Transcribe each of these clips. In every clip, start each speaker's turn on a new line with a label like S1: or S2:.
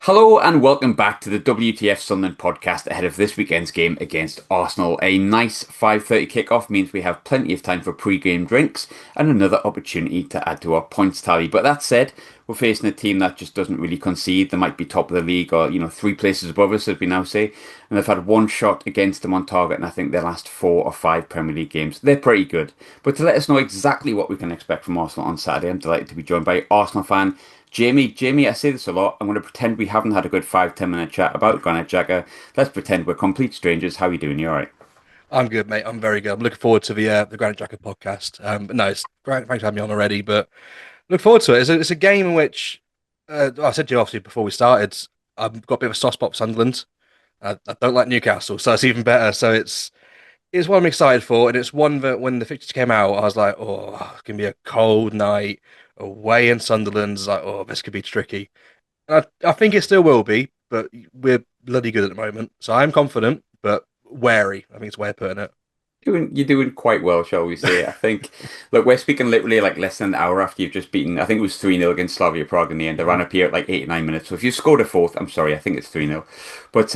S1: Hello and welcome back to the WTF Sunderland podcast ahead of this weekend's game against Arsenal. A nice 5:30 kickoff means we have plenty of time for pre-game drinks and another opportunity to add to our points tally. But that said, we're facing a team that just doesn't really concede. They might be top of the league or, three places above us, as we now say. And they've had one shot against them on target in I think their last 4 or 5 Premier League games. They're pretty good. But to let us know exactly what we can expect from Arsenal on Saturday, I'm delighted to be joined by Arsenal fan Jamie, I say this a lot. I'm going to pretend we haven't had a good 5-10 minute chat about Granit Xhaka. Let's pretend we're complete strangers. How are you doing? You all right?
S2: I'm good, mate. I'm very good. I'm looking forward to the Granit Xhaka podcast. But no, it's great. Thanks for having me on already. But look forward to it. It's a game in which I said to you obviously before we started. I've got a bit of a soft spot for Sunderland. I don't like Newcastle, so it's even better. So it's one I'm excited for, and it's one that when the fixtures came out, I was like, oh, it's gonna be a cold night away in Sunderland. It's like, oh, this could be tricky. And I think it still will be, but we're bloody good at the moment. So I'm confident, but wary. I think it's a way of putting it.
S1: You're doing quite well, shall we say? I think, look, we're speaking literally like less than an hour after you've just beaten, I think it was 3-0 against Slavia Prague in the end. I ran up here at like 89 minutes. So if you scored a fourth, I'm sorry, I think it's 3-0. But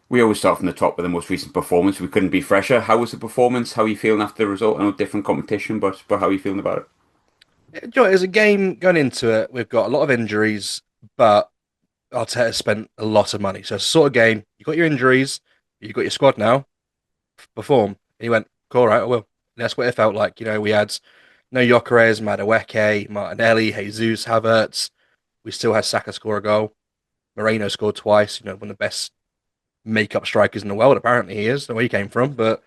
S1: we always start from the top with the most recent performance. We couldn't be fresher. How was the performance? How are you feeling after the result? I know different competition, but how are you feeling about it?
S2: It's a game going into it. We've got a lot of injuries, but Arteta spent a lot of money. So it's a sort of game. You got your injuries, you got your squad now. Perform. And he went, cool, all right, I will. And that's what it felt like. We had no Gyökeres, Madueke, Martinelli, Jesus, Havertz. We still had Saka score a goal. Moreno scored twice. One of the best make-up strikers in the world. Apparently he is, the way he came from. But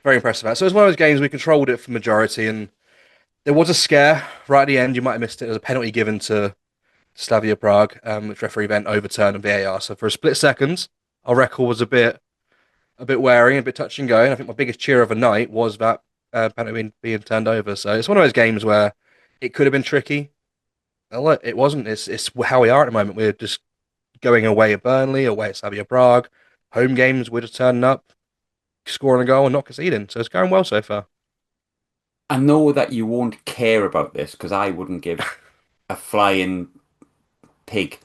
S2: very impressive. So it was one of those games we controlled it for majority, and there was a scare right at the end. You might have missed it. There was a penalty given to Slavia Prague, which referee then overturned on VAR. So for a split second, our record was a bit wary, a bit touch and go. And I think my biggest cheer of the night was that penalty being turned over. So it's one of those games where it could have been tricky. Well, it wasn't. It's how we are at the moment. We're just going away at Burnley, away at Slavia Prague. Home games, we're just turning up, scoring a goal, and not conceding. So it's going well so far.
S1: I know that you won't care about this because I wouldn't give a flying pig.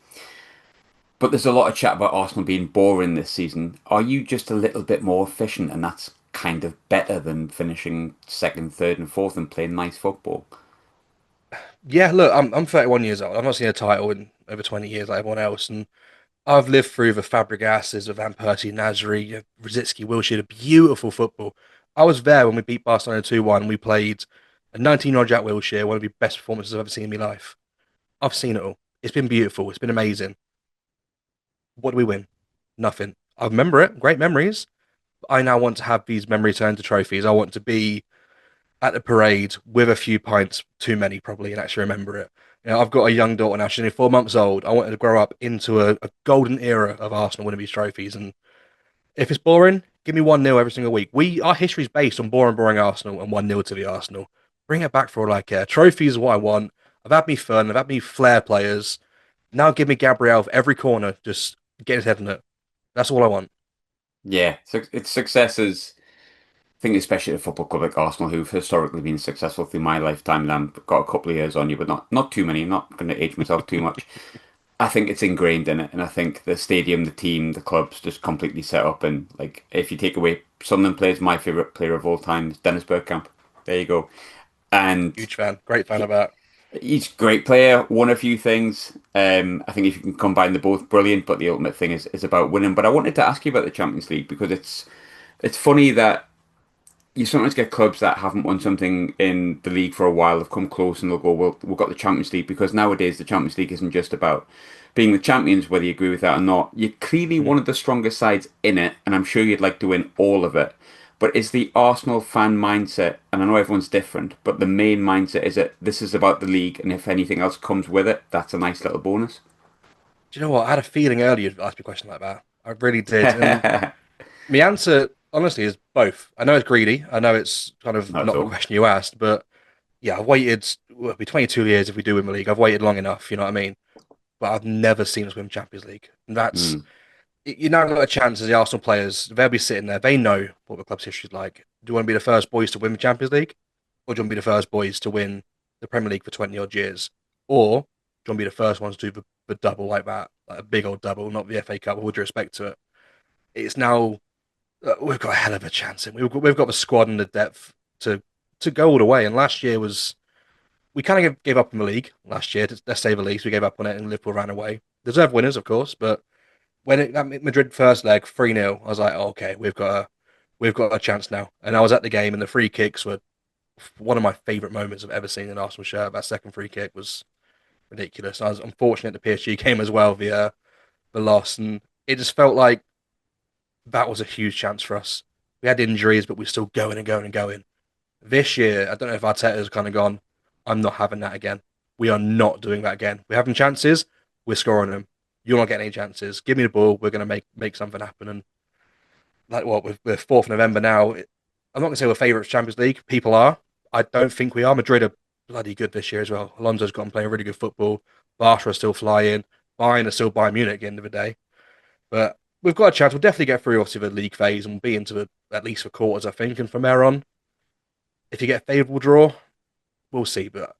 S1: But there's a lot of chat about Arsenal being boring this season. Are you just a little bit more efficient and that's kind of better than finishing second, third, and fourth and playing nice football?
S2: Yeah, look, I'm 31 years old. I've not seen a title in over 20 years like everyone else, and I've lived through the Fabregases of Van Persie, Nasri, Rosicky, Wilshere, the beautiful football. I was there when we beat Barcelona 2-1. We played a 19-year-old Jack Wilshere, one of the best performances I've ever seen in my life. I've seen it all. It's been beautiful. It's been amazing. What do we win? Nothing. I remember it. Great memories. I now want to have these memories turned to trophies. I want to be at the parade with a few pints too many, probably, and actually remember it. I've got a young daughter now. She's only 4 months old. I wanted to grow up into a golden era of Arsenal winning these trophies. And if it's boring, give me 1-0 every single week. Our history is based on boring Arsenal and 1-0 to the Arsenal. Bring it back for all I care. Trophies is what I want. I've had me fun. I've had me flair players. Now give me Gabriel for every corner. Just get his head in it. That's all I want.
S1: Yeah, so it's successes. I think especially at a football club like Arsenal, who've historically been successful through my lifetime, and I've got a couple of years on you, but not too many. I'm not going to age myself too much. I think it's ingrained in it, and I think the stadium, the team, the club's just completely set up. And like, if you take away Sunderland players, my favorite player of all time is Dennis Bergkamp. There you go. And
S2: Huge fan. Great fan of
S1: he,
S2: that.
S1: he's a great player. Won a few things. I think if you can combine the both, brilliant. But the ultimate thing is about winning. But I wanted to ask you about the Champions League because it's funny that you sometimes get clubs that haven't won something in the league for a while have come close and they'll go, well, we've got the Champions League because nowadays the Champions League isn't just about being the champions, whether you agree with that or not. You're clearly
S2: Mhm.
S1: one of the strongest sides in it, and I'm sure you'd like to win all of it. But is the Arsenal fan mindset, and I know everyone's different, but the main mindset is that this is about the league, and if anything else comes with it, that's a nice little bonus.
S2: Do you know what? I had a feeling earlier you'd ask me a question like that. I really did. And my answer, honestly, is both. I know it's greedy. I know it's kind of
S1: Not at
S2: not the
S1: all.
S2: question you asked, but yeah, I've waited, well, it'll be 22 years if we do win the league. I've waited long enough, you know what I mean? But I've never seen us win Champions League. And
S1: Mm.
S2: you now got a chance as the Arsenal players. They'll be sitting there. They know what the club's history is like. Do you want to be the first boys to win the Champions League? Or do you want to be the first boys to win the Premier League for 20 odd years? Or do you want to be the first ones to do the double like that? like a big old double, not the FA Cup. With all due respect to it, it's now we've got a hell of a chance, and we've got the squad and the depth to go all the way. And last year was we kind of gave up on the league last year. Let's say the least, we gave up on it, and Liverpool ran away. Deserved winners, of course, but when that Madrid first leg 3-0, I was like, oh, okay, we've got a chance now. And I was at the game, and the free kicks were one of my favourite moments I've ever seen in an Arsenal shirt. That second free kick was ridiculous. I was unfortunate the PSG came as well, the loss, and it just felt like that was a huge chance for us. We had injuries, but we're still going and going and going. This year, I don't know if Arteta's kind of gone, I'm not having that again. We are not doing that again. We're having chances, we're scoring them. You're not getting any chances. Give me the ball. We're going to make something happen. And like what we're 4th of November now. I'm not going to say we're favourites Champions League. People are. I don't think we are. Madrid are bloody good this year as well. Alonso's got them playing really good football. Barca are still flying. Bayern are still Bayern Munich at the end of the day. But we've got a chance. We'll definitely get through obviously the league phase and we'll be into at least the quarters, I think. And from there on, if you get a favourable draw, we'll see. But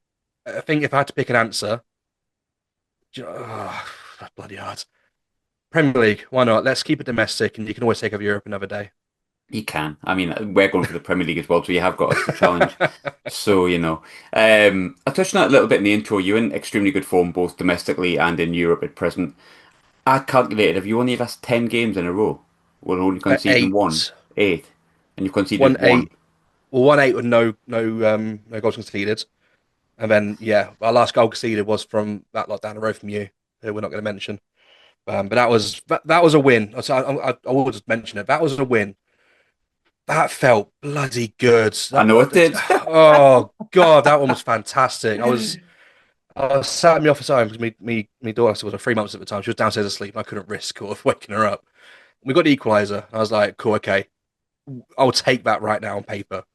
S2: I think if I had to pick an answer, that's bloody hard. Premier League, why not? Let's keep it domestic, and you can always take over Europe another day.
S1: You can. I mean, we're going for the Premier League as well, so you have got us to challenge. So, I touched on that a little bit in the intro. You're in extremely good form, both domestically and in Europe at present. I calculated, have you only lost 10 games in a row? We're only conceding one,
S2: Eight,
S1: eight, and you've conceded
S2: one
S1: one.
S2: eight, well, 1-8 with no goals conceded, and then yeah, our last goal conceded was from that lot down the road from you, who we're not going to mention. But that was a win. So I will just mention it. That was a win. That felt bloody good.
S1: I know it did.
S2: Oh god, that one was fantastic. I was sat in the office home because me daughter was 3 months at the time. She was downstairs asleep. I couldn't risk of waking her up. We got the equaliser. I was like, cool, okay, I'll take that right now on paper.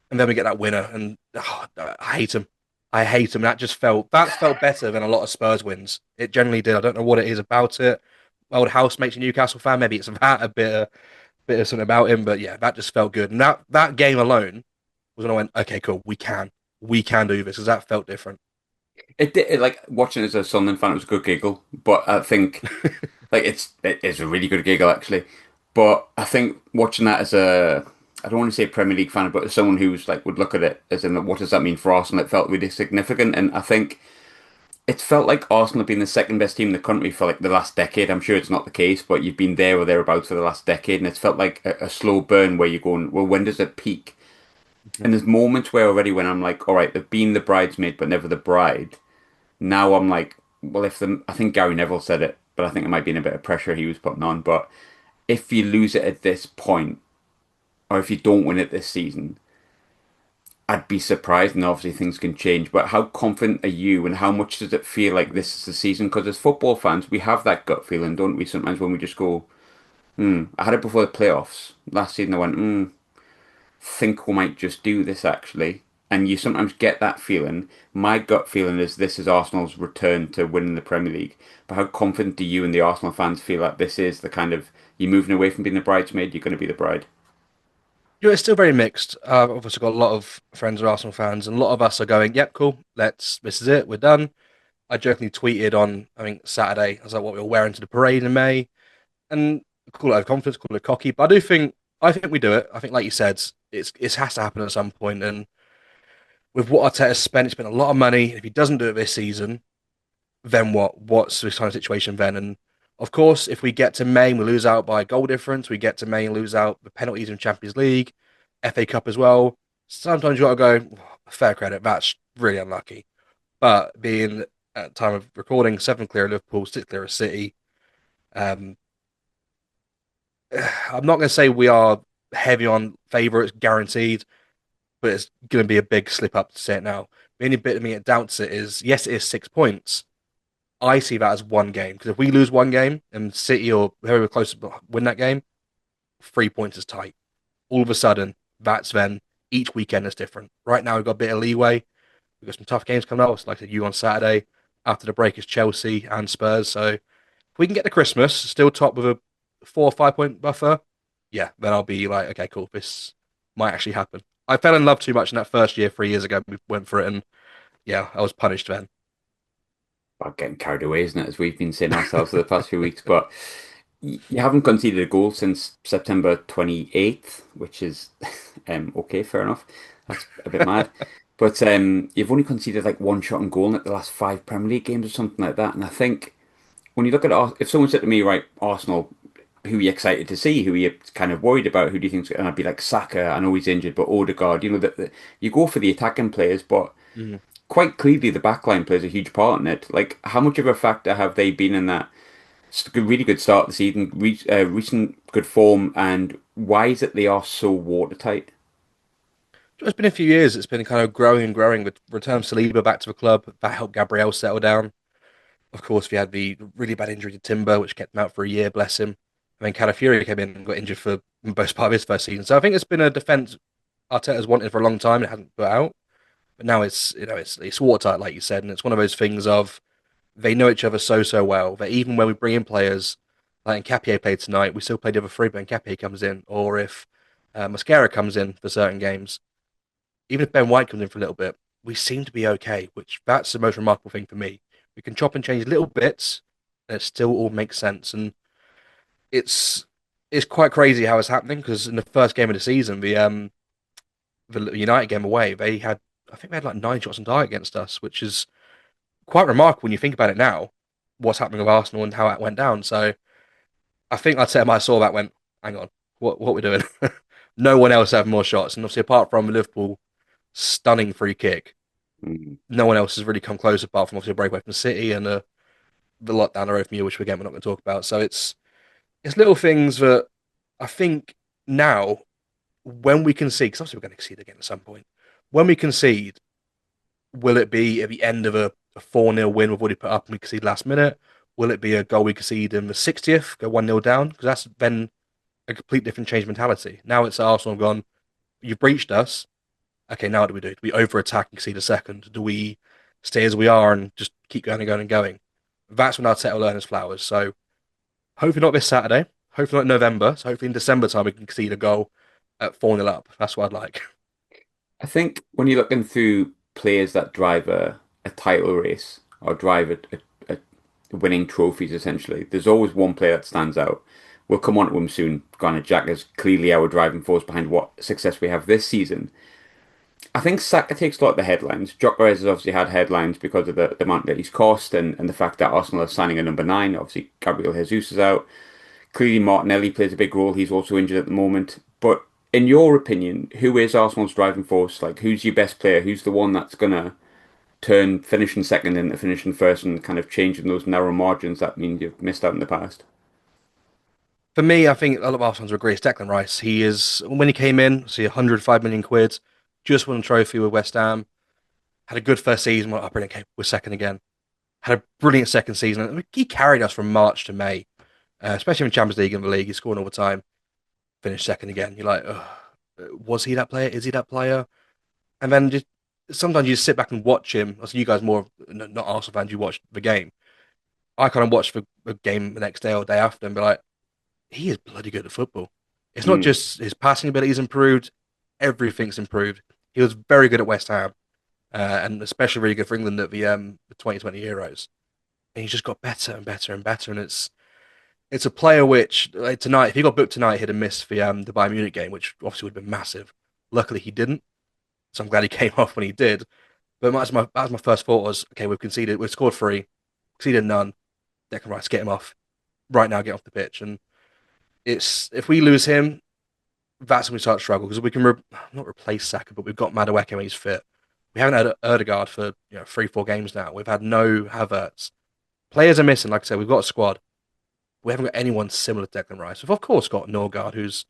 S2: And then we get that winner, and I hate him. I hate him. That felt better than a lot of Spurs wins. It generally did. I don't know what it is about it. My old house makes you a Newcastle fan. Maybe it's that a bit of something about him, but yeah, that just felt good. And that game alone was when I went, okay, cool, we can do this because that felt different.
S1: It did, like watching it as a Sunderland fan, it was a good giggle, but I think like it's a really good giggle actually. But I think watching that as I don't want to say Premier League fan, but as someone who's like would look at it as in what does that mean for Arsenal? It felt really significant, and I think it's felt like Arsenal have been the second best team in the country for like the last decade. I'm sure it's not the case, but you've been there or thereabouts for the last decade, and it's felt like a slow burn where you're going, well, when does it peak?
S2: Mhm.
S1: And there's moments where already when I'm like, all right, they've been the bridesmaid but never the bride. Now I'm like, well, I think Gary Neville said it, but I think it might be in a bit of pressure he was putting on. But if you lose it at this point, or if you don't win it this season, I'd be surprised. And obviously things can change. But how confident are you, and how much does it feel like this is the season? Because as football fans, we have that gut feeling, don't we? Sometimes when we just go, I had it before the playoffs last season. I went, think we might just do this actually. And you sometimes get that feeling. My gut feeling is this is Arsenal's return to winning the Premier League. But how confident do you and the Arsenal fans feel like this is the kind of you're moving away from being the bridesmaid, you're going to be the bride?
S2: It's still very mixed. I've obviously got a lot of friends who are Arsenal fans, and a lot of us are going, "Yep, cool. This is it. We're done." I jokingly tweeted on, I think Saturday, I was like, "What we're wearing to the parade in May," and call it confidence, call it cocky, but I think we do it. I think, like you said, it has to happen at some point, and with what Arteta's spent, he spent a lot of money. If he doesn't do it this season, then what? What's this kind of situation then? And of course, if we get to May and we lose out by goal difference, we get to May and lose out the penalties in Champions League, FA Cup as well. Sometimes you got to go, fair credit, that's really unlucky. But being at time of recording, 7 clear of Liverpool, 6 clear of City, um, I'm not going to say we are heavy on favourites, guaranteed, but it's going to be a big slip up to say it now. The only bit of me that doubts it is, yes, it is 6 points. I see that as one game because if we lose one game and City or whoever close to win that game, 3 points is tight. All of a sudden, that's then each weekend is different. Right now, we've got a bit of leeway. We've got some tough games coming up. Like I said, you on Saturday. After the break is Chelsea and Spurs. So if we can get to Christmas still top with a 4 or 5 point buffer, yeah, then I'll be like, okay, cool. This might actually happen. I fell in love too much in that first year, 3 years ago. We went for it, and yeah, I was punished then.
S1: Well, getting carried away, isn't it? As we've been saying ourselves for the past few weeks. But you haven't conceded a goal since September 28th, which is okay, fair enough. That's a bit mad. But you've only conceded like one shot on goal in like, the last five Premier League games or something like that. And I think when you look at if someone said to me, right, Arsenal, who are you excited to see? Who are you kind of worried about? Who do you think? And I'd be like Saka. I know he's injured, but Odegaard. You know that you go for the attacking players, but
S2: Mm.
S1: quite clearly the backline plays a huge part in it. Like, how much of a factor have they been in that really good start of the season, recent good form, and why is it they are so watertight?
S2: It's been a few years. It's been kind of growing and growing with return of Saliba back to the club. That helped Gabriel settle down. Of course, we had the really bad injury to Timber, which kept him out for a year, bless him. And then Calafiori came in and got injured for most part of his first season. So I think it's been a defence Arteta's wanted for a long time. It hasn't put out, but now it's watertight, like you said, and it's one of those things of they know each other so well that even when we bring in players like Nkapie played tonight, we still play the other three, but Nkapie comes in, or if Mascara comes in for certain games, even if Ben White comes in for a little bit, we seem to be okay. Which that's the most remarkable thing for me. We can chop and change little bits, and it still all makes sense. And it's it's quite crazy how it's happening because in the first game of the season, the United game away, I think they had like 9 shots on target against us, which is quite remarkable when you think about it now. What's happening with Arsenal and how it went down. So I think I'd say I saw that went, hang on, what we're doing? No one else have more shots, and obviously apart from Liverpool stunning free kick,
S1: Mm.
S2: no one else has really come close apart from obviously a breakaway from City and the lot down the road from you, which again we're not going to talk about. So it's little things that I think now when we concede, because obviously we're going to concede again at some point. When we concede, will it be at the end of a 4-0 win we've already put up and we concede last minute? Will it be a goal we concede in the 60th, go 1-0 down? Because that's then a complete different change mentality. Now it's Arsenal have gone, you've breached us. Okay, now what do we do? Do we over attack and concede a second? Do we stay as we are and just keep going and going and going? That's when Arteta will learn his flowers. So hopefully not this Saturday. Hopefully not in November. So hopefully in December time we can concede a goal at 4-0 up. That's what I'd like.
S1: I think when you're looking through players that drive a title race or drive winning trophies, essentially, there's always one player that stands out. We'll come on to him soon. Granit Xhaka is clearly our driving force behind what success we have this season. I think Saka takes a lot of the headlines. Jokeris has obviously had headlines because of the amount that he's cost and the fact that Arsenal are signing a number nine. Obviously, Gabriel Jesus is out. Clearly, Martinelli plays a big role. He's also injured at the moment. But in your opinion, who is Arsenal's driving force? Like, who's your best player? Who's the one that's gonna turn finishing second into finishing first and kind of changing those narrow margins that mean you've missed out in the past?
S2: For me, I think a lot of Arsenal will agree. It's Declan Rice. He is when he came in, see 105 million quid, just won a trophy with West Ham. Had a good first season. Well, brilliant. Okay, we're second again. Had a brilliant second season. I mean, he carried us from March to May, especially in Champions League and the league. He's scoring all the time. Finished second again. You're like, ugh, was he that player? Is he that player? And then just sometimes you just sit back and watch him. Also, you guys more not Arsenal fans. You watch the game. I kind of watch the game the next day or day after and be like, he is bloody good at football. It's not
S1: Mm.
S2: just his passing abilities improved, everything's improved. He was very good at West Ham, and especially really good for England at the 2020 Euros. And he's just got better and better and better. And it's a player which like, tonight, if he got booked tonight, he'd have missed the Bayern Munich game, which obviously would have been massive. Luckily, he didn't, so I'm glad he came off when he did. But that's my first thought was, okay, we've scored three, conceded none. Declan Rice, get him off right now, get off the pitch. And it's if we lose him, that's when we start to struggle because we can not replace Saka, but we've got Madueke when he's fit. We haven't had Erdegaard for 3-4 games now. We've had no Havertz. Players are missing. Like I said, we've got a squad. We haven't got anyone similar to Declan Rice. We've of course got Norgard, who's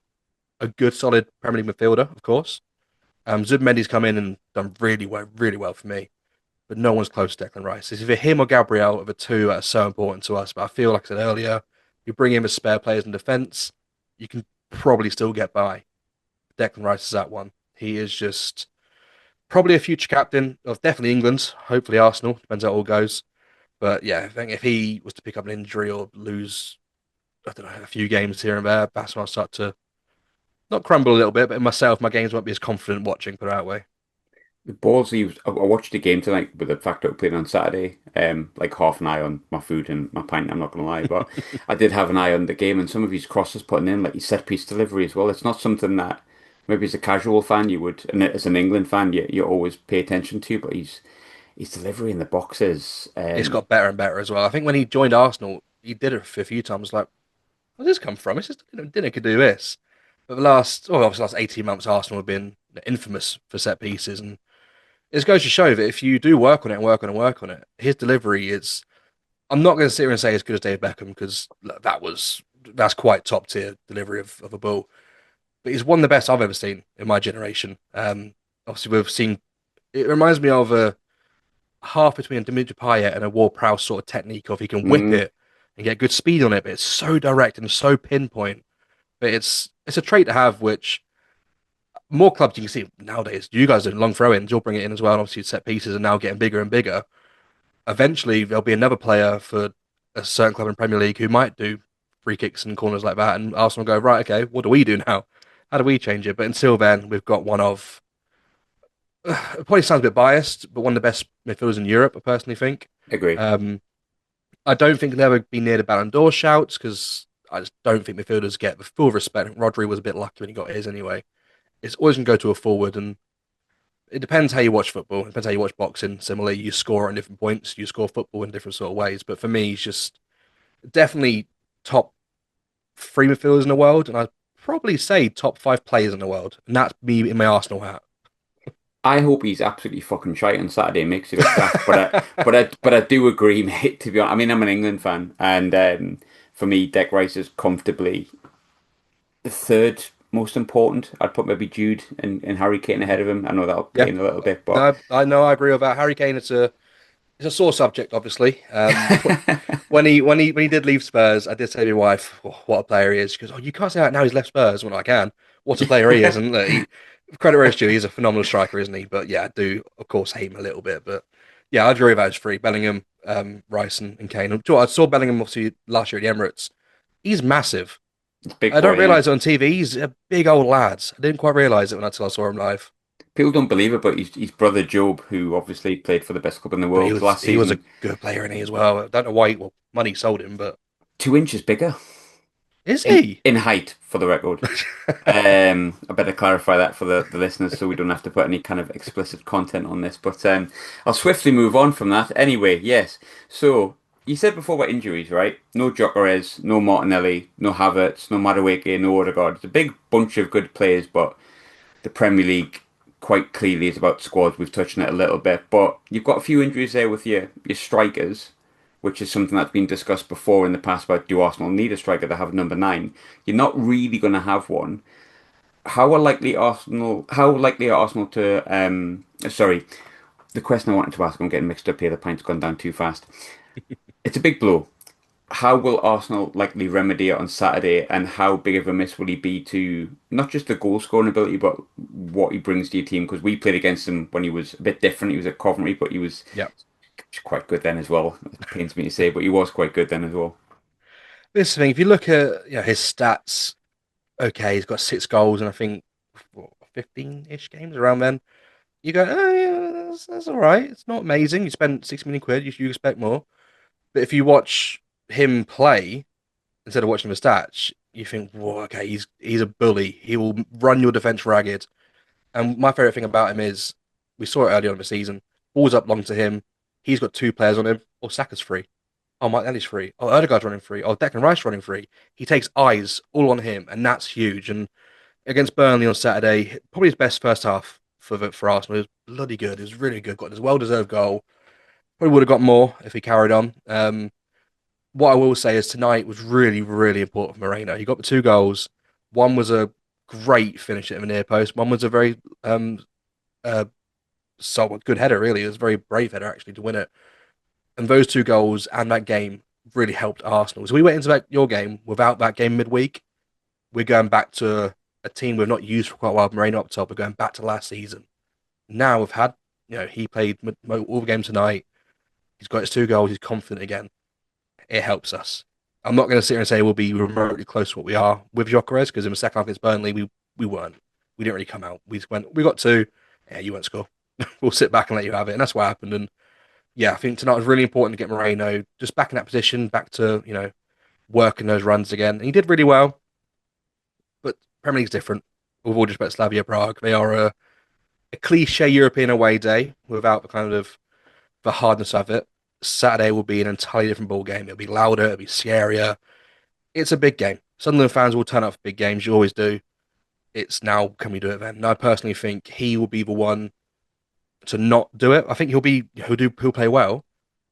S2: a good, solid Premier League midfielder, of course. Zubmendi's come in and done really well for me. But no one's close to Declan Rice. It's either him or Gabriel are the two that are so important to us. But I feel like I said earlier, you bring in the spare players in defence, you can probably still get by. Declan Rice is that one. He is just probably a future captain of definitely England, hopefully Arsenal, depends how it all goes. But yeah, I think if he was to pick up an injury or lose, I don't know, a few games here and there, that's when I'll start to not crumble a little bit, but in myself, my games won't be as confident watching, put it that way.
S1: Ballsy, I watched the game tonight with the fact that we played on Saturday. Like half an eye on my food and my pint, I'm not gonna lie, but I did have an eye on the game and some of his crosses putting in, like his set piece delivery as well. It's not something that maybe as a casual fan you would, and as an England fan you always pay attention to, but his delivery in the boxes.
S2: It's got better and better as well. I think when he joined Arsenal, he did it a few times. Like, where's this come from? It's just didn't could do this. But obviously, the last 18 months, Arsenal have been infamous for set pieces, and it goes to show that if you do work on it and work on it and work on it, his delivery is. I'm not going to sit here and say as good as David Beckham because that's quite top tier delivery of a ball. But he's one of the best I've ever seen in my generation. Obviously, we've seen. It reminds me of a half between a Dimitri Payet and a Ward-Prowse sort of technique of he can whip
S1: mm,
S2: it and get good speed on it, but it's so direct and so pinpoint. But it's a trait to have, which more clubs you can see nowadays. You guys doing long throw-ins, you'll bring it in as well. And obviously, set pieces are now getting bigger and bigger. Eventually, there'll be another player for a certain club in Premier League who might do free kicks and corners like that, and Arsenal go, right, okay, what do we do now? How do we change it? But until then, we've got one of it probably sounds a bit biased, but one of the best midfielders in Europe, I personally think.
S1: agree.
S2: Um, I don't think they'll ever be near the Ballon d'Or shouts because I just don't think midfielders get the full respect. Rodri was a bit lucky when he got his anyway. It's always going to go to a forward, and it depends how you watch football. It depends how you watch boxing. Similarly, you score on different points. You score football in different sort of ways. But for me, he's just definitely top three midfielders in the world, and I'd probably say top five players in the world. And that's me in my Arsenal hat.
S1: I hope he's absolutely fucking shite on Saturday and makes you look daft. But I do agree, mate. To be honest, I mean I'm an England fan, and for me, Declan Rice is comfortably the third most important. I'd put maybe Jude and Harry Kane ahead of him. I know that'll
S2: Yeah,
S1: pain a little bit, but
S2: no, I know I agree with that. Harry Kane, it's a sore subject, obviously. When he did leave Spurs, I did say to my wife, oh, "What a player he is." She goes, "Oh, you can't say that now. He's left Spurs." Well, I can. What a player he is, and credit where it's due. He's a phenomenal striker, isn't he? But yeah, I do of course hate him a little bit. But yeah, I'd agree with those three: Bellingham, Rice, and Kane. I saw Bellingham obviously last year at the Emirates. He's massive.
S1: it's a big
S2: I
S1: boy,
S2: don't
S1: isn't he?
S2: realize it on TV. He's a big old lad. I didn't quite realize it until I saw him live.
S1: People don't believe it, but his brother Job, who obviously played for the best club in the
S2: But he
S1: world
S2: was
S1: last
S2: he was a
S1: season,
S2: good player in he as well. I don't know why. Well, money sold him, but
S1: 2 inches bigger
S2: is he?
S1: in height, for the record. I better clarify that for the listeners so we don't have to put any kind of explicit content on this. But I'll swiftly move on from that. Anyway, yes. So you said before about injuries, right? No Gyökeres, no Martinelli, no Havertz, no Madueke, no Odegaard. It's a big bunch of good players, but the Premier League quite clearly is about squads. We've touched on it a little bit, but you've got a few injuries there with your strikers, which is something that's been discussed before in the past about do Arsenal need a striker to have number nine? You're not really going to have one. How likely are Arsenal to sorry, the question I wanted to ask, I'm getting mixed up here, the pint's gone down too fast. It's a big blow. How will Arsenal likely remedy it on Saturday, and how big of a miss will he be to not just the goal scoring ability, but what he brings to your team? Because we played against him when he was a bit different. He was at Coventry, but he was
S2: Yeah.
S1: quite good then as well. It pains me to say, but he was quite good then as well.
S2: This thing, if you look at his stats, okay, he's got 6 goals and I think 15-ish games around then. You go, oh yeah, that's all right. It's not amazing. You spent 6 million quid. You expect more. But if you watch him play instead of watching the stats, you think, whoa, okay, he's a bully. He will run your defense ragged. And my favorite thing about him is we saw it early on in the season. Ball's up long to him. He's got two players on him. Or Saka's free. Oh, Martinelli's free. Oh, Odegaard's running free. Oh, Declan Rice running free. He takes eyes all on him, and that's huge. And against Burnley on Saturday, probably his best first half for Arsenal. It was bloody good. It was really good. Got his well-deserved goal. Probably would have got more if he carried on. What I will say is tonight was really, really important for Moreno. He got the 2 goals. One was a great finish at the near post. One was a very uh, solid, good header, really. It was a very brave header, actually, to win it. And those 2 goals and that game really helped Arsenal. So we went into your game without that game midweek. We're going back to a team we've not used for quite a while. Moreno up top. We're going back to last season. Now we've had, he played all the games tonight. He's got his 2 goals. He's confident again. It helps us. I'm not going to sit here and say we'll be remotely close to what we are with Gyökeres because in the second half against Burnley, we weren't. We didn't really come out. We got two. Yeah, you won't score. we'll sit back and let you have it. And that's what happened. And yeah, I think tonight was really important to get Moreno just back in that position, back to, working those runs again. And he did really well, but Premier League's different. With all due respect, Slavia Prague, they are a cliche European away day without the kind of the hardness of it. Saturday will be an entirely different ball game. It'll be louder, it'll be scarier. It's a big game. Sunderland fans will turn up for big games. You always do. It's now, can we do it then? And I personally think he will be the one to not do it. I think he'll play well,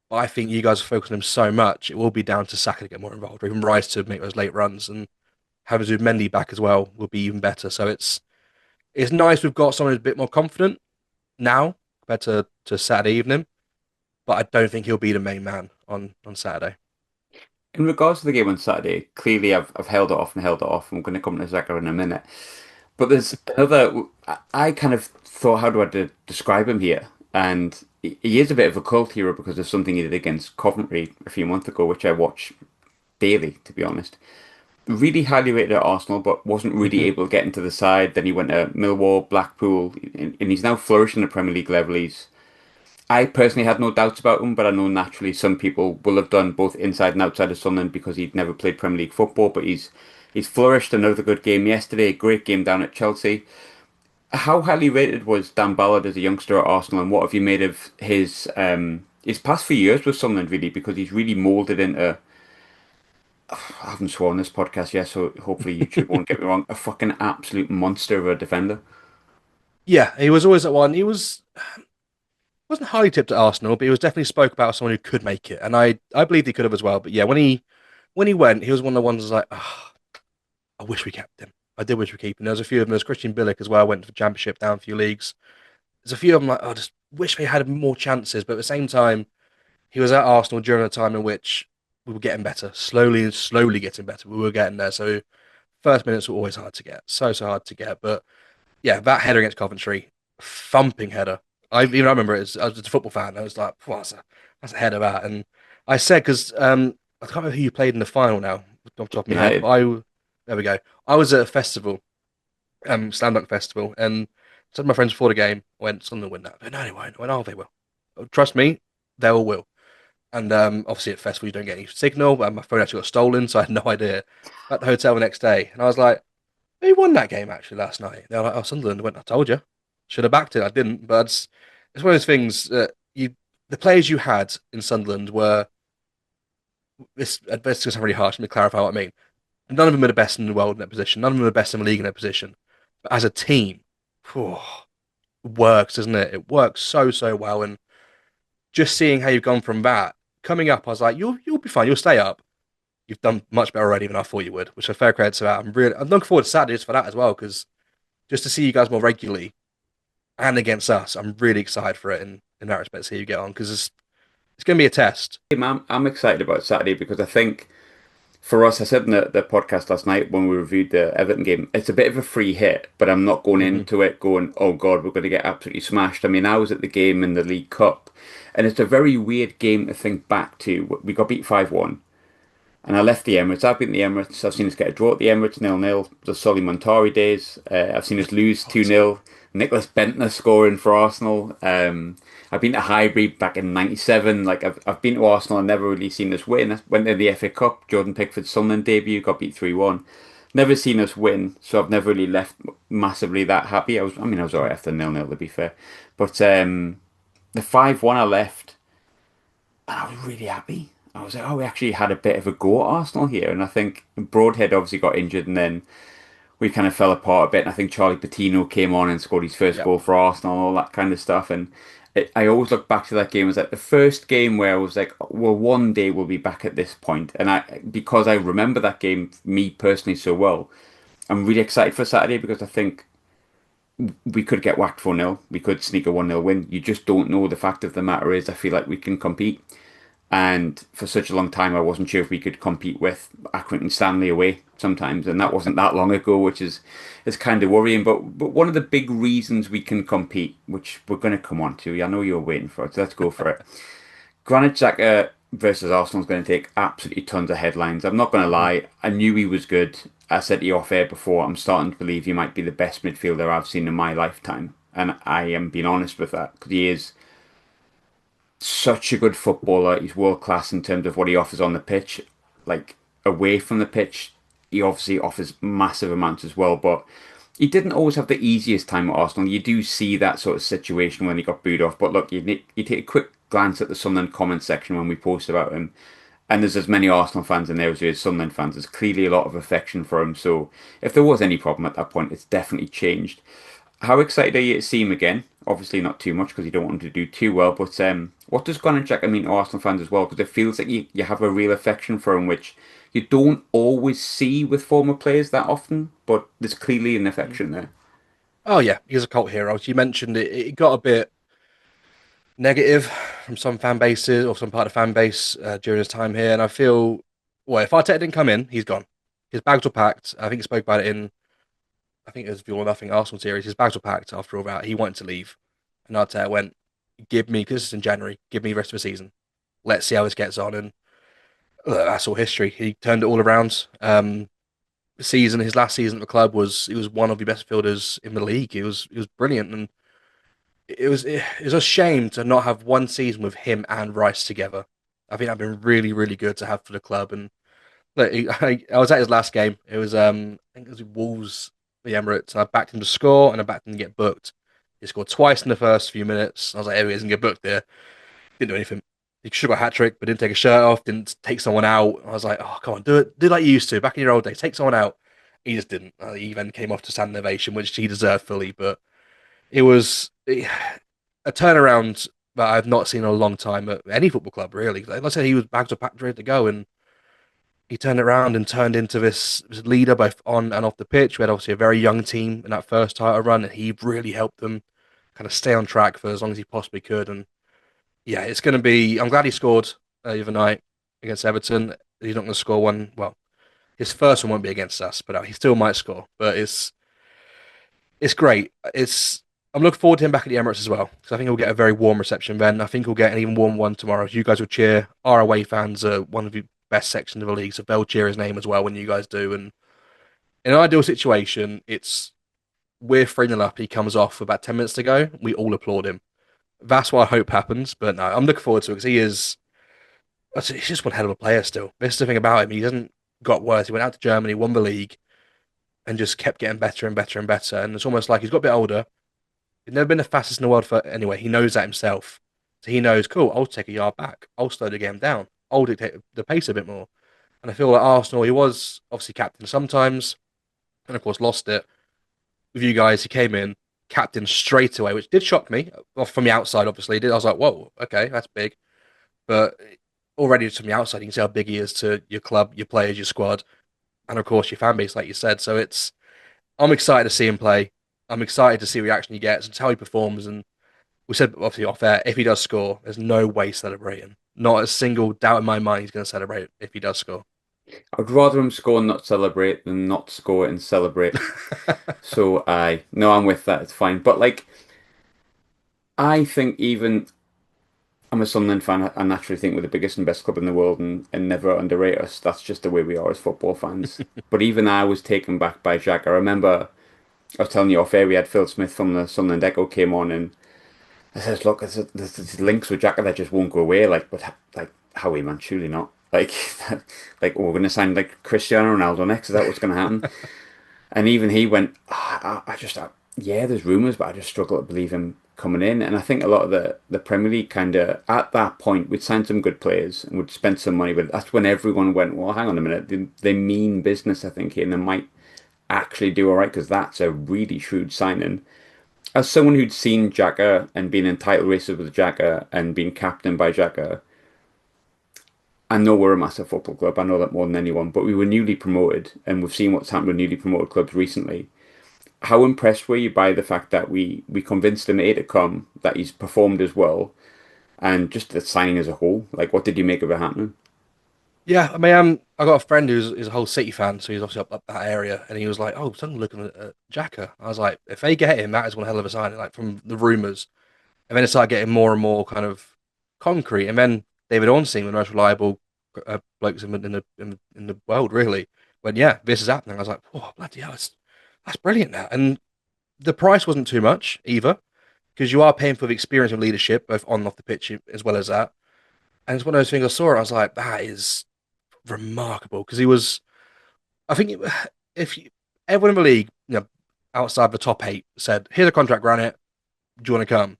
S2: but I think you guys are focusing on him so much, it will be down to Saka to get more involved, or even Rice to make those late runs, and having Mendy back as well will be even better. So it's nice we've got someone who's a bit more confident now compared to Saturday evening, but I don't think he'll be the main man on Saturday.
S1: In regards to the game on Saturday, clearly I've held it off and held it off. I'm going to come to Xhaka in a minute. But there's another. I kind of thought, how do describe him here? And he is a bit of a cult hero because of something he did against Coventry a few months ago, which I watch daily, to be honest. Really highly rated at Arsenal, but wasn't really
S2: Hmm.
S1: able to get into the side. Then he went to Millwall, Blackpool, and he's now flourishing at Premier League level. I personally had no doubts about him, but I know naturally some people will have done both inside and outside of Sunderland because he'd never played Premier League football. But he's flourished. Another good game yesterday. Great game down at Chelsea. How highly rated was Dan Ballard as a youngster at Arsenal, and what have you made of his past few years with Sunderland really? Because he's really moulded into. I haven't sworn this podcast yet, so hopefully YouTube won't get me wrong. A fucking absolute monster of a defender.
S2: Yeah, he was always at one. He wasn't highly tipped at Arsenal, but he was definitely spoke about as someone who could make it, and I believed he could have as well. But yeah, when he went, he was one of the ones that was like, oh, I wish we kept him. I did wish we keep him. There was a few of them. There was Christian Billick as well. Went to the Championship, down a few leagues. There's a few of them like, I just wish we had more chances. But at the same time, he was at Arsenal during a time in which we were getting better, slowly and slowly getting better. We were getting there. So first minutes were always hard to get, so hard to get. But yeah, that header against Coventry, thumping header. I remember it. I was just a football fan. I was like, that's a header that. And I said because I can't remember who you played in the final now, off the top of my head.
S1: United.
S2: But there we go. I was at a festival, slam dunk festival, and said to my friends before the game, I went, Sunderland win that. But no, they won't. I went, oh, they will. Trust me, they all will. And obviously at festival you don't get any signal. My phone actually got stolen, so I had no idea. At the hotel the next day, and I was like, who won that game actually last night? They're like, oh, Sunderland. I went, I told you. Should have backed it. I didn't, but it's one of those things that the players you had in Sunderland were this is really harsh. Let me clarify what I mean. None of them are the best in the world in that position. None of them are the best in the league in that position. But as a team, phew, it works, doesn't it? It works so well. And just seeing how you've gone from that coming up, I was like, you'll be fine. You'll stay up. You've done much better already than I thought you would, which is fair credit to that. I'm looking forward to Saturdays for that as well because just to see you guys more regularly and against us, I'm really excited for it in that respect. See how you get on because it's going to be a test.
S1: I'm excited about Saturday because I think for us, I said in the podcast last night when we reviewed the Everton game, it's a bit of a free hit, but I'm not going
S2: Hmm.
S1: into it going, oh God, we're going to get absolutely smashed. I mean, I was at the game in the League Cup, and it's a very weird game to think back to. We got beat 5-1, and I left the Emirates. I've been to the Emirates. I've seen us get a draw at the Emirates 0-0. The Solly Montari days. I've seen us lose 2-0. Nicholas Bentner scoring for Arsenal. I've been to Highbury back in '97. Like I've been to Arsenal and never really seen us win. I went to the FA Cup. Jordan Pickford's Sunderland debut got beat 3-1. Never seen us win, so I've never really left massively that happy. I was alright after 0-0 to be fair, but the 5-1 I left. And I was really happy. I was like, oh, we actually had a bit of a go at Arsenal here. And I think Broadhead obviously got injured and then we kind of fell apart a bit. And I think Charlie Patino came on and scored his first
S2: Yep.
S1: goal for Arsenal and all that kind of stuff. And I always look back to that game as like the first game where I was like, well, one day we'll be back at this point. And because I remember that game, me personally, so well, I'm really excited for Saturday because I think we could get whacked 4-0. We could sneak a 1-0 win. You just don't know. The fact of the matter is, I feel like we can compete. And for such a long time, I wasn't sure if we could compete with Accrington Stanley away sometimes, and that wasn't that long ago, which is kind of worrying. But one of the big reasons we can compete, which we're going to come on to, I know you're waiting for it, so let's go for it. Granit Xhaka versus Arsenal is going to take absolutely tons of headlines. I'm not going to
S2: Hmm.
S1: lie, I knew he was good. I said to you off air before, I'm starting to believe he might be the best midfielder I've seen in my lifetime. and I am being honest with that because he is such a good footballer. He's world class in terms of what he offers on the pitch. Like away from the pitch, he obviously offers massive amounts as well. But he didn't always have the easiest time at Arsenal. You do see that sort of situation when he got booed off. But look, you take a quick glance at the Sunderland comment section when we post about him, and there's as many Arsenal fans in there as there is Sunderland fans. There's clearly a lot of affection for him. So if there was any problem at that point, it's definitely changed. How excited are you to see him again? Obviously, not too much because you don't want him to do too well. But what does Granit Xhaka mean to Arsenal fans as well? Because it feels like you have a real affection for him, which you don't always see with former players that often. But there's clearly an
S2: Mm.
S1: affection there.
S2: Oh yeah, he's a cult hero. As you mentioned, it got a bit negative from some fan bases or some part of the fan base during his time here, and I feel, well, if Arteta didn't come in, he's gone. His bags were packed. I think he spoke about it in, I think it was the All or Nothing Arsenal series. His bags were packed after all that. He wanted to leave, and Arteta went, "Give me, because it's in January. Give me the rest of the season. Let's see how this gets on." And that's all history. He turned it all around. His last season at the club was he was one of the best fielders in the league. He was brilliant, and it was a shame to not have one season with him and Rice together. I think that'd been really really good to have for the club. And look, I was at his last game. It was I think it was Wolves, the Emirates, and I backed him to score and I backed him to get booked. He scored twice in the first few minutes. I was like, "Oh, he doesn't get booked there." Didn't do anything. He should have got a hat trick, but didn't take a shirt off, didn't take someone out. I was like, "Oh, come on, do it, do like you used to back in your old days. Take someone out." He just didn't. He then came off to stand ovation, which he deserved fully. But it was a turnaround that I've not seen in a long time at any football club, really. Like I said, he was bags were packed, ready to go, and he turned it around and turned into this leader both on and off the pitch. We had obviously a very young team in that first title run, and he really helped them kind of stay on track for as long as he possibly could. And yeah, it's going to be. I'm glad he scored the other night against Everton. He's not going to score one. Well, his first one won't be against us, but he still might score. But it's great. I'm looking forward to him back at the Emirates as well because I think he'll get a very warm reception then. I think he'll get an even warm one tomorrow. You guys will cheer. Our away fans are one of the best sections of the league, so they'll cheer his name as well when you guys do. And in an ideal situation, it's we're 3-0 up. He comes off about 10 minutes to go. We all applaud him. That's what I hope happens. But no, I'm looking forward to it because he's just one hell of a player still. This is the thing about him. He hasn't got worse. He went out to Germany, won the league, and just kept getting better and better and better. And it's almost like he's got a bit older. He's never been the fastest in the world for anyway. He knows that himself. So he knows, cool, I'll take a yard back. I'll slow the game down. I'll dictate the pace a bit more. And I feel like Arsenal, he was obviously captain sometimes, and of course lost it. With you guys, he came in, captain straight away, which did shock me. Well, from the outside, obviously, I was like, whoa, okay, that's big. But already from the outside, you can see how big he is to your club, your players, your squad, and of course your fan base, like you said. So I'm excited to see him play. I'm excited to see the reaction he gets and how he performs. And we said obviously off air, if he does score, there's no way celebrating. Not a single doubt in my mind he's going to celebrate if he does score.
S1: I'd rather him score and not celebrate than not score and celebrate. So I no, I'm with that. It's fine. But like, I think even I'm a Sunderland fan. I naturally think we're the biggest and best club in the world and never underrate us. That's just the way we are as football fans. But even I was taken back by Jack. I remember I was telling you off air we had Phil Smith from the Sunderland Echo came on and I says, look, there's links with Jack that just won't go away. Like, but like Howie man, surely not. Like, like we're going to sign like Cristiano Ronaldo next. Is that what's going to happen? And even he went, yeah, there's rumours, but I just struggle to believe him coming in. And I think a lot of the Premier League kind of, at that point, we'd signed some good players and would spend some money, but that's when everyone went, well, hang on a minute, they mean business, I think, here, and they might actually do all right, because that's a really shrewd signing. As someone who'd seen Xhaka and been in title races with Xhaka and been captained by Xhaka, I know we're a massive football club. I know that more than anyone, but we were newly promoted, and we've seen what's happened with newly promoted clubs recently. How impressed were you by the fact that we convinced him A to come, that he's performed as well, and just the signing as a whole? Like, what did you make of it happening?
S2: Yeah, I mean, I got a friend who's a whole City fan, so he's obviously up that area, and he was like, "Oh, someone looking at Xhaka." I was like, "If they get him, that is one hell of a signing." Like from the rumors, and then it started getting more and more kind of concrete, and then David Ornstein, the most reliable blokes in the world, really, went, "Yeah, this is happening." I was like, "Oh, bloody hell, that's brilliant!" That, and the price wasn't too much either. because you are paying for the experience of leadership, both on and off the pitch, as well as that. And it's one of those things I saw. I was like, that is remarkable because he was. I think if you, everyone in the league, outside the top eight, said, "Here's a contract, Granit. Do you want to come?"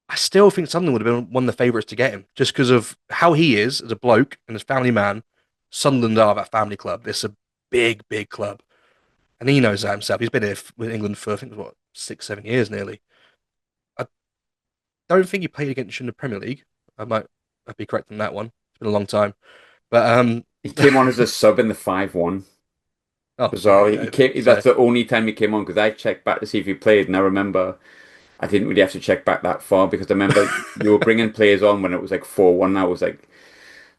S2: I still think Sunderland would have been one of the favourites to get him, just because of how he is as a bloke and as a family man. Sunderland are that family club. It's a big, big club, and he knows that himself. He's been here with England for I think what 6, 7 years nearly. I don't think he played against you in the Premier League. I'd be correct on that one. It's been a long time, but
S1: He came on as a sub in the 5-1.
S2: oh, there
S1: Bizarre.
S2: you
S1: He
S2: go.
S1: came.
S2: So
S1: That's the only time he came on because I checked back to see if he played, and I remember I didn't really have to check back that far because I remember you were bringing players on when it was like 4-1. I was like,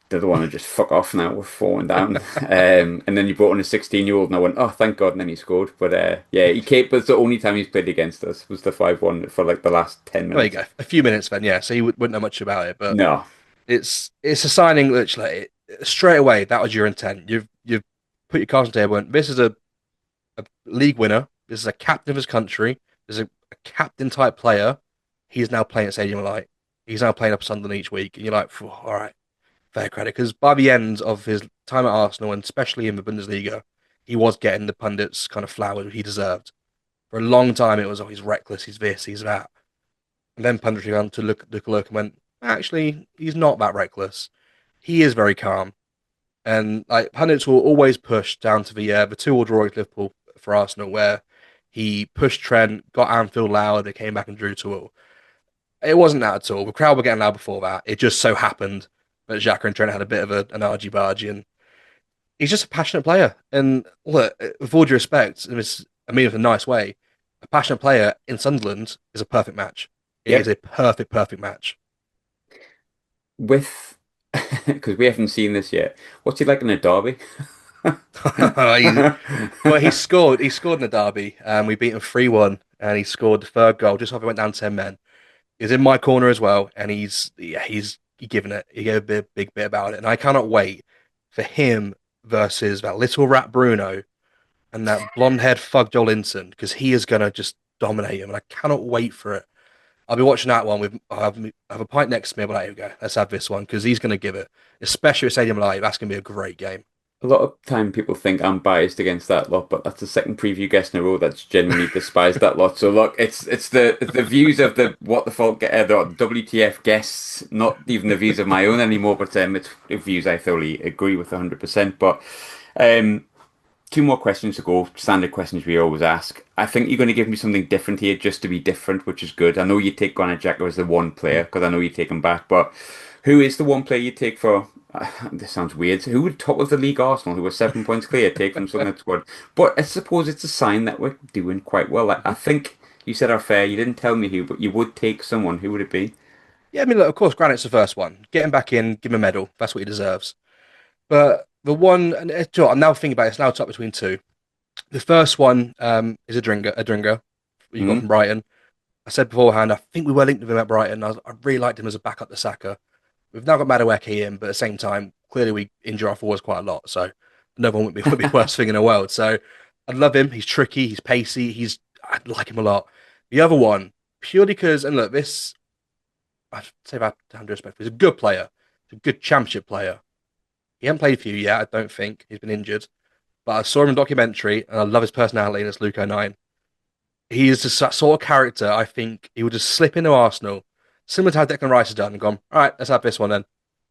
S1: the other one to just fuck off now. We're falling down. And then you brought on a 16-year-old, and I went, oh, thank God. And then he scored. But yeah, he came. But it's the only time he's played against us was the 5-1 for like the last 10
S2: there you
S1: minutes.
S2: go. A few minutes then, yeah. So you wouldn't know much about it, but
S1: No.
S2: it's a signing that like straight away that was your intent. You've put your cards on the table. And this is a league winner. This is a captain of his country. This is a captain type player. He's now playing at Stadium Light. He's now playing up Sunderland each week, and you're like, all right, fair credit. Because by the end of his time at Arsenal, and especially in the Bundesliga, he was getting the pundits kind of flowers he deserved. For a long time, it was, oh, he's reckless, he's this, he's that. And then punditry began to look and went, actually, he's not that reckless. He is very calm. And like pundits will always push down to the 2-2 draw with Liverpool for Arsenal, where he pushed Trent, got Anfield loud, they came back and drew 2-2. It wasn't that at all. The crowd were getting loud before that. It just so happened that Xhaka and Trent had a bit of an argy-bargy, and he's just a passionate player. And look, with all due respect, and I mean it in a nice way, a passionate player in Sunderland is a perfect match. It is
S1: Yep.
S2: a perfect, perfect match.
S1: With because we haven't seen this yet. What's he like in a derby?
S2: Well, he scored. He scored in the derby, and we beat him 3-1, and he scored the third goal just after we went down 10 men. He's in my corner as well, and he's given it. He gave a big bit about it, and I cannot wait for him versus that little rat Bruno and that blonde haired fug Jolinton because he is gonna just dominate him, and I cannot wait for it. I'll be watching that one with I have a pint next to me. But like, here we go, let's have this one because he's gonna give it, especially at Stadium Live. That's gonna be a great game.
S1: A lot of time people think I'm biased against that lot, but that's the second preview guest in a row that's genuinely despised that lot. So look, it's the views of the what the fuck the WTF guests, not even the views of my own anymore, but it's views I thoroughly agree with 100%. But um, two more questions to go. Standard questions we always ask. I think you're going to give me something different here, just to be different, which is good. I know you take Granit Xhaka as the one player because I know you take him back, but who is the one player you take for? This sounds weird. Who would top of the league Arsenal, who were 7 points clear, take from Sunderland squad? But I suppose it's a sign that we're doing quite well. I think you said our fair. You didn't tell me who, but you would take someone. Who would it be?
S2: Yeah, I mean, look, of course, Granite's the first one. Get him back in, give him a medal. That's what he deserves. But the one, and I'm now thinking about it, it's now top between two. The first one is a Dringa you got from
S1: Hmm?
S2: Brighton. I said beforehand, I think we were linked with him at Brighton. I really liked him as a backup to Saka. We've now got Madueke in, but at the same time, clearly we injure our forwards quite a lot. So another one would be worst thing in the world. So I love him. He's tricky. He's pacey. I like him a lot. The other one, purely because, and look, this I say that to 100 respect. He's a good player. He's a good championship player. He hasn't played a few yet. I don't think he's been injured. But I saw him in a documentary, and I love his personality. And it's Luke O'Nien. He is just that sort of character. I think he would just slip into Arsenal, similar to how Declan Rice has done, and gone, all right, let's have this one then.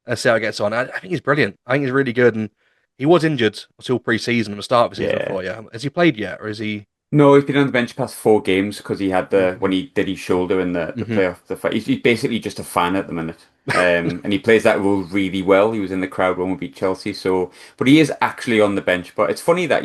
S2: Let's see how it gets on. I think he's brilliant. I think he's really good. And he was injured until pre-season and the start of the season
S1: Yeah.
S2: before. Yeah, has he played yet, or is he?
S1: No, he's been on the bench past 4 games because he had the when he did his shoulder in the
S2: Mm-hmm.
S1: playoff. The fight. He's basically just a fan at the minute, and he plays that role really well. He was in the crowd when we beat Chelsea, so but he is actually on the bench. But it's funny that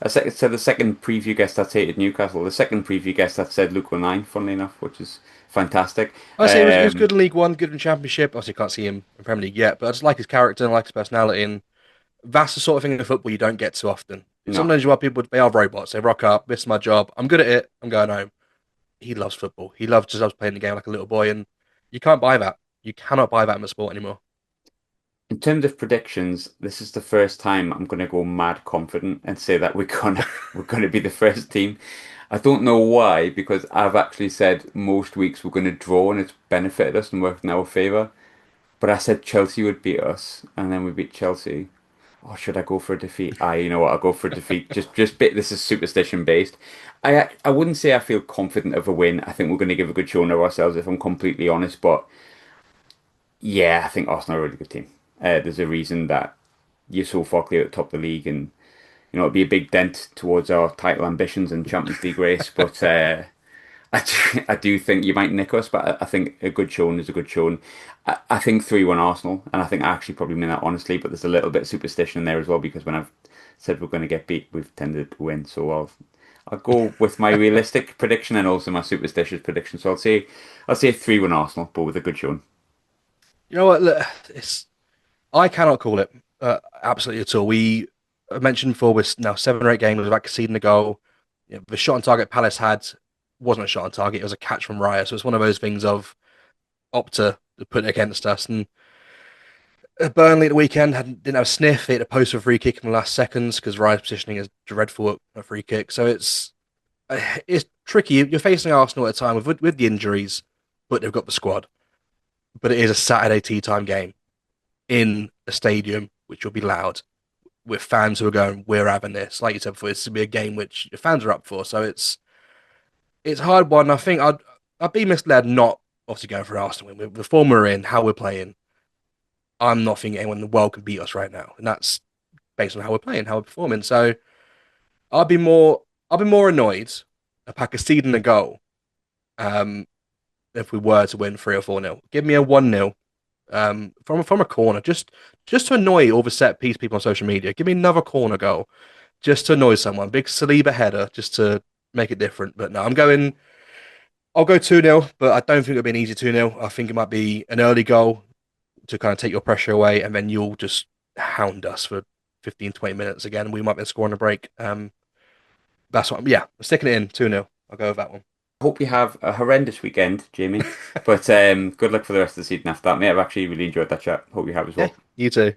S1: so the second preview guest that hated Newcastle, the second preview guest that said Luke O'Nien, funnily enough, which is fantastic.
S2: I say he was good in League One, good in Championship. Obviously, can't see him in Premier League yet, but I just like his character and I like his personality. And that's the sort of thing in football you don't get too often.
S1: No.
S2: Sometimes you have people, they are robots. They rock up, this is my job. I'm good at it. I'm going home. He loves football. He loves playing the game like a little boy. And you can't buy that. You cannot buy that in the sport anymore.
S1: In terms of predictions, this is the first time I'm going to go mad confident and say that we're gonna we're gonna be the first team. I don't know why, because I've actually said most weeks we're going to draw and it's benefited us and worked in our favour. But I said Chelsea would beat us, and then we beat Chelsea. Or should I go for a defeat? You know what? I'll go for a defeat. Just bit. This is superstition based. I wouldn't say I feel confident of a win. I think we're going to give a good showing of ourselves, if I'm completely honest. But yeah, I think Arsenal are a really good team. There's a reason that you're so far clear at the top of the league, and it'll be a big dent towards our title ambitions and Champions League race. But I do think you might nick us, but I think a good showing is a good showing. I think 3-1 Arsenal, and I think I actually probably mean that honestly, but there's a little bit of superstition in there as well because when I've said we're going to get beat, we've tended to win. So I'll go with my realistic prediction and also my superstitious prediction. So I'll say 3-1 Arsenal, but with a good showing.
S2: You know what? Look, I cannot call it absolutely at all. I mentioned before we're now 7 or 8 games without conceding a goal. The shot on target Palace had wasn't a shot on target; it was a catch from Raya. So it's one of those things of Opta to put it against us. And Burnley at the weekend didn't have a sniff. They hit a post for a free kick in the last seconds because Raya's positioning is dreadful at a free kick. So it's tricky. You're facing Arsenal at a time with the injuries, but they've got the squad. But it is a Saturday tea time game in a stadium which will be loud with fans who are going, "We're having this." Like you said before, it's to be a game which the fans are up for. So it's a hard one. I think I'd be misled not obviously going for Arsenal with the form we're in, how we're playing. I'm not thinking anyone in the world can beat us right now, and that's based on how we're playing, how we're performing. So I'd be more I'd be more annoyed about conceding a goal um, if we were to win 3 or 4 nil. Give me a 1-0 from a corner, just to annoy all the set piece people on social media. Give me another corner goal, just to annoy someone. Big Saliba header, just to make it different. But no, I'll go 2-0, but I don't think it'll be an easy 2-0. I think it might be an early goal to kind of take your pressure away, and then you'll just hound us for 15, 20 minutes again. We might be scoring a break. That's what, yeah, I'm sticking it in 2-0. I'll go with that one.
S1: Hope you have a horrendous weekend, Jamie. But good luck for the rest of the season after that, mate. I've actually really enjoyed that chat. Hope you have as
S2: Yeah,
S1: well.
S2: you too.